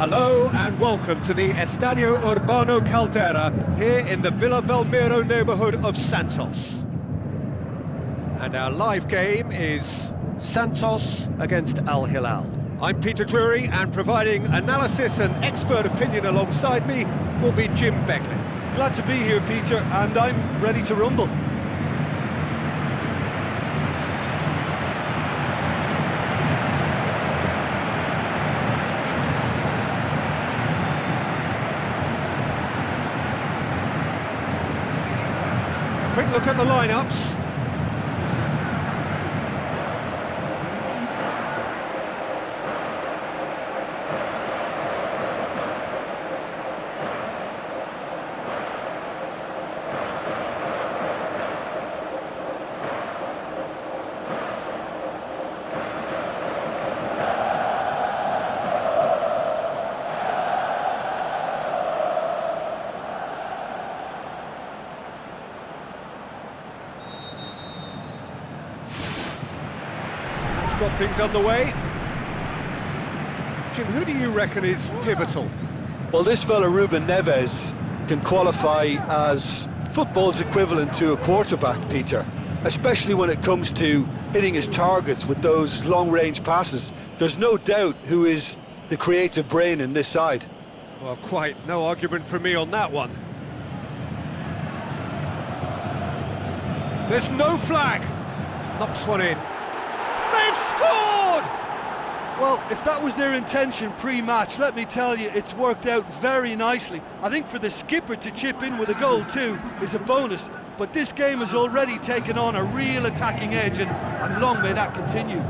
Hello and welcome to the Estadio Urbano Caldera here in the Villa Belmiro neighbourhood of Santos. And our live game is Santos against Al Hilal. I'm Peter Drury, and providing analysis and expert opinion alongside me will be Jim Beckley. Glad to be here, Peter, and I'm ready to rumble. Quick look at the lineups. Got things underway. Jim, who do you reckon is pivotal? Well, this fella Ruben Neves can qualify as football's equivalent to a quarterback, Peter, especially when it comes to hitting his targets with those long-range passes. There's no doubt who is the creative brain in this side. Well, quite no argument from me on that one. There's no flag. Knocks one in. They've scored! Well, if that was their intention pre-match, let me tell you, it's worked out very nicely. I think for the skipper to chip in with a goal too is a bonus, but this game has already taken on a real attacking edge, and long may that continue.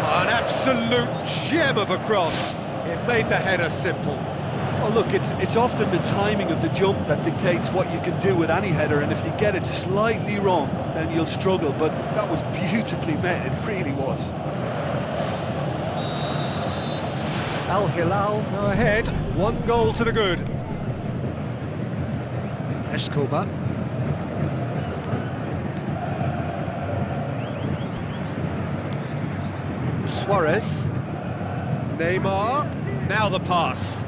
Oh, an absolute gem of a cross. It made the header simple. Well, look, it's often the timing of the jump that dictates what you can do with any header, and if you get it slightly wrong, then you'll struggle, but that was beautifully met, it really was. Al Hilal go ahead, 1 goal to the good. Escobar. Suarez. Neymar. Now the pass.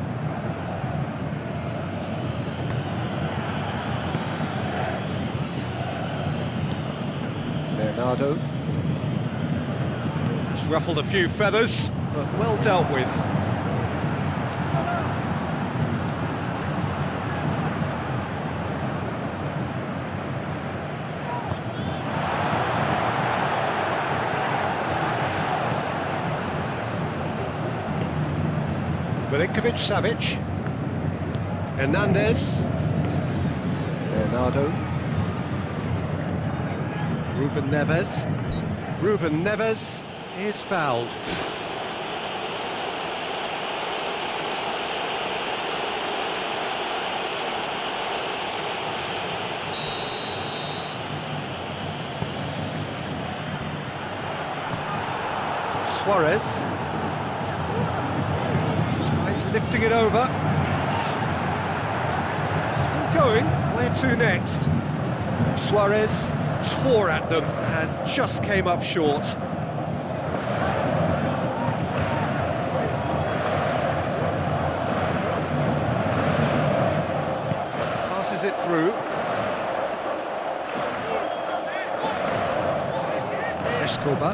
Leonardo. He's ruffled a few feathers, but well dealt with. Milinkovic-Savic. Hernandez. Leonardo. Ruben Neves. Ruben Neves is fouled. Suarez tries lifting it over. Still going. Where to next? Suarez tore at them and just came up short. Passes it through. Escobar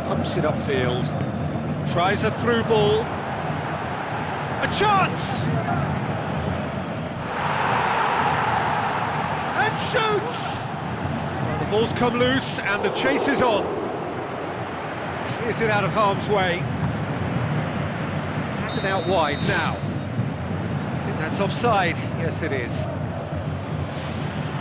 pumps it upfield. Tries a through ball. A chance! And shoots! The ball's come loose and the chase is on. Clears it out of harm's way. Has it out wide now. I think that's offside. Yes, it is.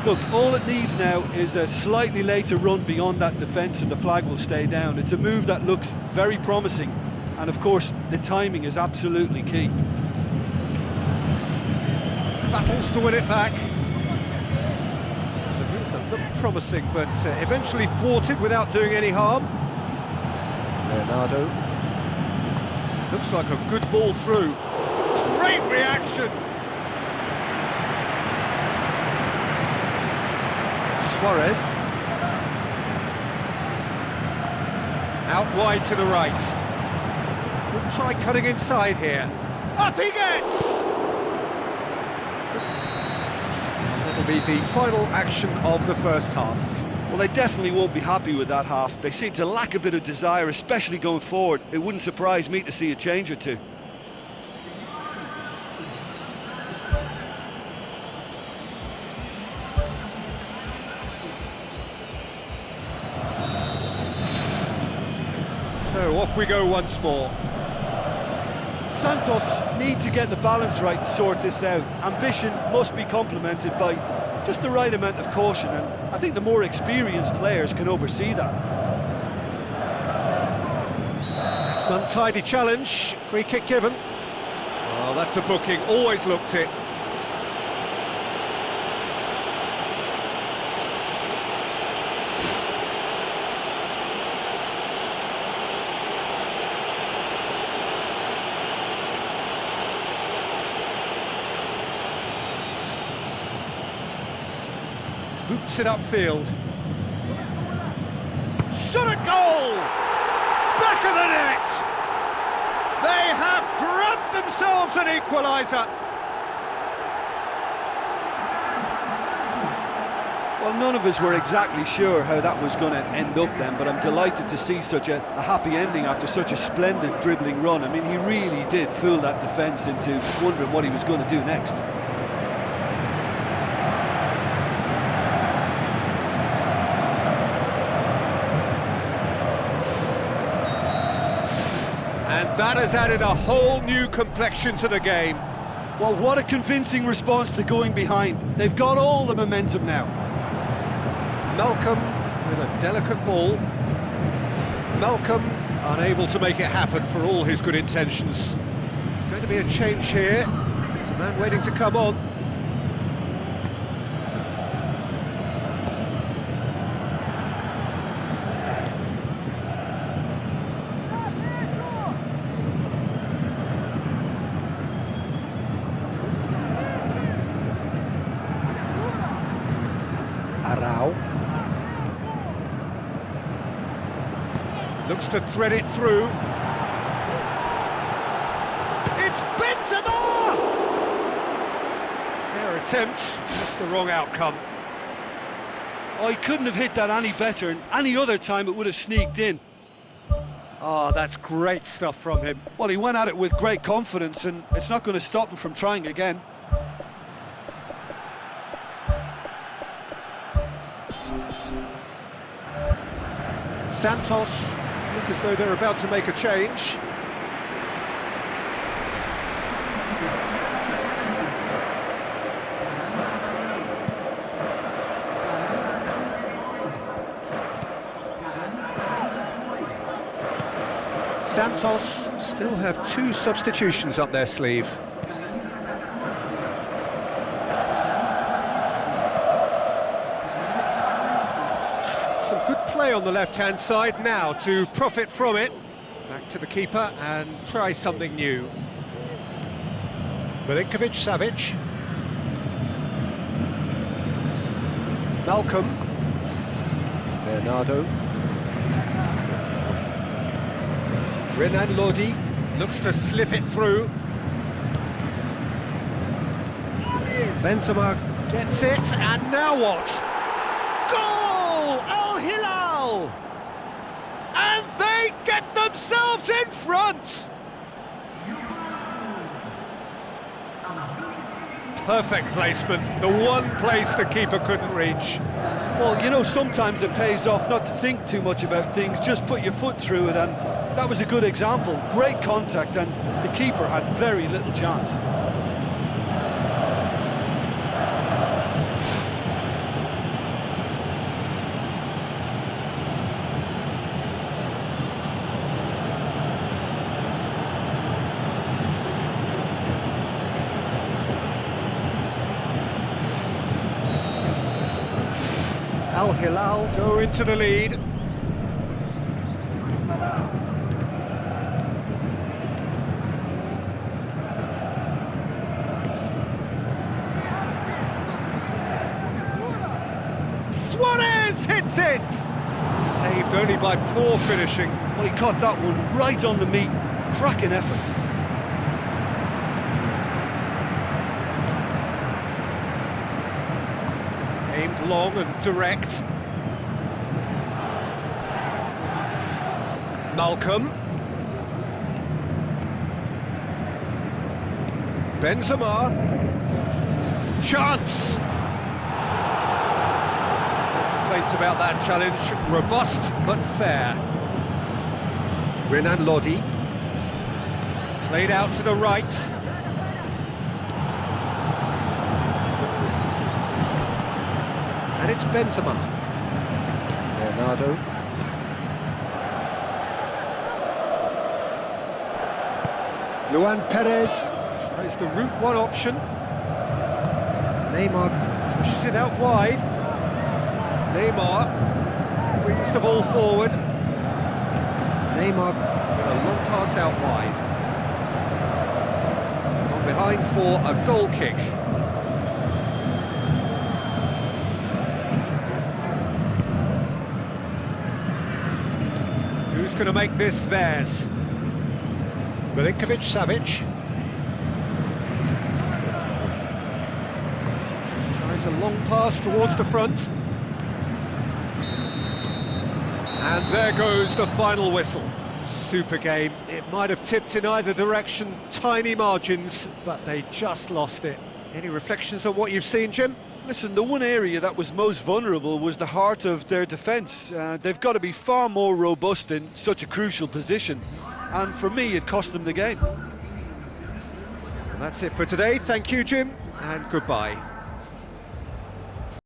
Look, all it needs now is a slightly later run beyond that defence and the flag will stay down. It's a move that looks very promising, and of course the timing is absolutely key. Battles to win it back. It's a move that looked promising, but eventually thwarted without doing any harm. Leonardo. Looks like a good ball through. Great reaction. Suarez. Out wide to the right. Could try cutting inside here. Up he gets! And that'll be the final action of the first half. Well, they definitely won't be happy with that half. They seem to lack a bit of desire, especially going forward. It wouldn't surprise me to see a change or two. So off we go once more. Santos need to get the balance right to sort this out. Ambition must be complemented by just the right amount of caution, and I think the more experienced players can oversee that. It's an untidy challenge, free kick given. Oh, that's a booking, always looked it. Boots it upfield. Shot a goal! Back of the net! They have grabbed themselves an equaliser. Well, none of us were exactly sure how that was going to end up then, but I'm delighted to see such a happy ending after such a splendid dribbling run. I mean, he really did fool that defence into wondering what he was going to do next. And that has added a whole new complexion to the game. Well, what a convincing response to going behind. They've got all the momentum now. Malcolm with a delicate ball. Malcolm unable to make it happen for all his good intentions. There's going to be a change here. There's a man waiting to come on. Looks to thread it through. It's Benzema! Fair attempt, just the wrong outcome. Oh, he couldn't have hit that any better, and any other time it would have sneaked in. Oh, that's great stuff from him. Well, he went at it with great confidence, and it's not going to stop him from trying again. Santos look as though they're about to make a change. Santos still have two substitutions up their sleeve. Some good play on the left-hand side now to profit from it. Back to the keeper and try something new. Milinkovic-Savic. Malcolm. Bernardo. Renan Lodi looks to slip it through. Benzema gets it, and now what? Goal! Hilal! And they get themselves in front! Perfect placement, the one place the keeper couldn't reach. Well, you know, sometimes it pays off not to think too much about things, just put your foot through it, and that was a good example. Great contact, and the keeper had very little chance. Hilal go into the lead. Suarez hits it! Saved only by poor finishing. Well, he caught that one right on the meat. Cracking effort. Aimed long and direct. Malcolm. Benzema. Chance! No complaints about that challenge. Robust but fair. Renan Lodi. Played out to the right. And it's Benzema. Leonardo. Luan Perez tries the route one option. Neymar pushes it out wide. Neymar brings the ball forward. Neymar with a long pass out wide. Gone behind for a goal kick. Who's going to make this theirs? Milinkovic-Savic. Tries a long pass towards the front. And there goes the final whistle. Super game. It might have tipped in either direction, tiny margins, but they just lost it. Any reflections on what you've seen, Jim? Listen, the one area that was most vulnerable was the heart of their defence. They've got to be far more robust in such a crucial position. And for me, it cost them the game. And that's it for today. Thank you, Jim, and goodbye.